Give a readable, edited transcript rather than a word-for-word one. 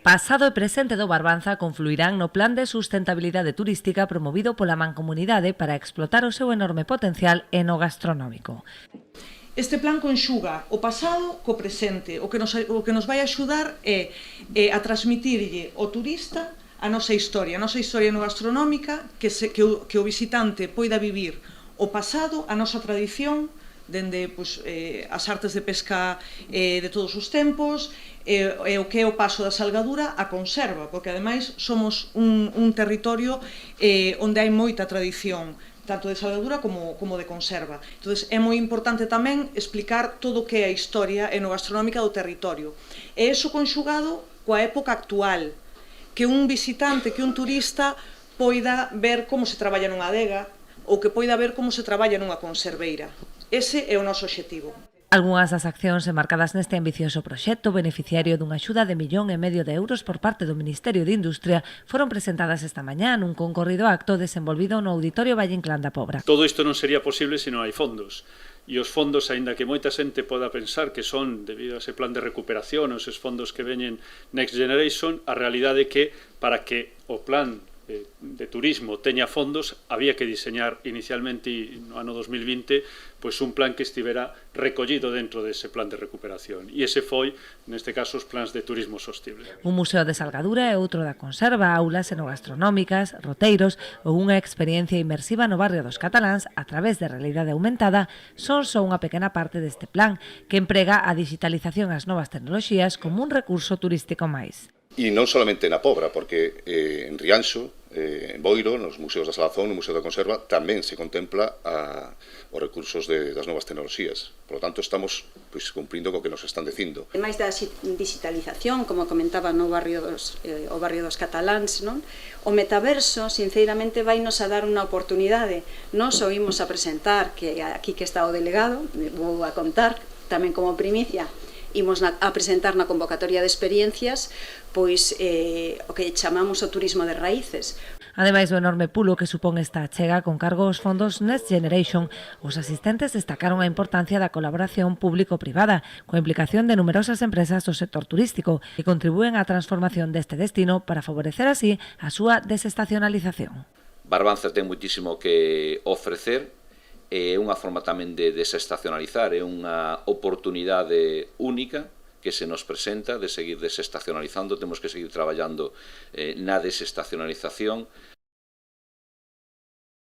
Pasado e presente do Barbanza confluirán no plan de sustentabilidade turística promovido pola Mancomunidade para explotar o seu enorme potencial enogastronómico. Este plan conxuga o pasado co presente. O que nos vai axudar é a transmitirlle ao turista a nosa historia enogastronómica, que o visitante poida vivir o pasado, a nosa tradición, dende as artes de pesca de todos os tempos, e o que é o paso da salgadura á conserva, porque ademais somos un territorio onde hai moita tradición, tanto de salgadura como de conserva. Entón, é moi importante tamén explicar todo o que é a historia enogastronómica do territorio. E iso conxugado coa época actual, que un visitante, que un turista poida ver como se traballa nunha adega ou que poida ver como se traballa nunha conserveira. Ese é o noso obxectivo. Algunhas das accións enmarcadas neste ambicioso proxecto, beneficiario dunha axuda de 1,5 millón de euros por parte do Ministerio de Industria, foron presentadas esta mañá nun concorrido acto desenvolvido no Auditorio Valle Inclán da Pobra. Todo isto non sería posible se non hai fondos. E os fondos, aínda que moita xente poda pensar que son debido a ese plan de recuperación, os fondos que veñen Next Generation, a realidade é que para que o plan de turismo teña fondos, había que diseñar inicialmente no ano 2020 un plan que estivera recollido dentro dese plan de recuperación, e ese foi, neste caso, os plans de turismo sostible. Un museo de salgadura e outro da conserva, aulas enogastronómicas, roteiros ou unha experiencia inmersiva no barrio dos Cataláns a través de realidade aumentada son só unha pequena parte deste plan que emprega a digitalización e as novas tecnoloxías como un recurso turístico máis. E non solamente na Pobra, porque en Rianxo, en Boiro, nos museos da Salazón, no Museo da Conserva, tamén se contempla os recursos das novas tecnoloxías. Por lo tanto, estamos cumprindo co que nos están dicindo. Ademais da digitalización, como comentaba no o barrio dos Cataláns, non? O metaverso, sinceramente, vai nos a dar unha oportunidade. Nos oímos a presentar, que aquí que está o delegado, vou a contar, tamén como primicia, imos a presentar na convocatoria de experiencias pois o que chamamos o turismo de raíces. Ademais do enorme pulo que supón esta achega con cargo aos fondos Next Generation, os asistentes destacaron a importancia da colaboración público-privada, coa implicación de numerosas empresas do sector turístico que contribúen á transformación deste destino para favorecer así a súa desestacionalización. Barbanza ten muitísimo que ofrecer, é unha forma tamén de desestacionalizar, é unha oportunidade única que se nos presenta de seguir desestacionalizando. Temos que seguir traballando na desestacionalización,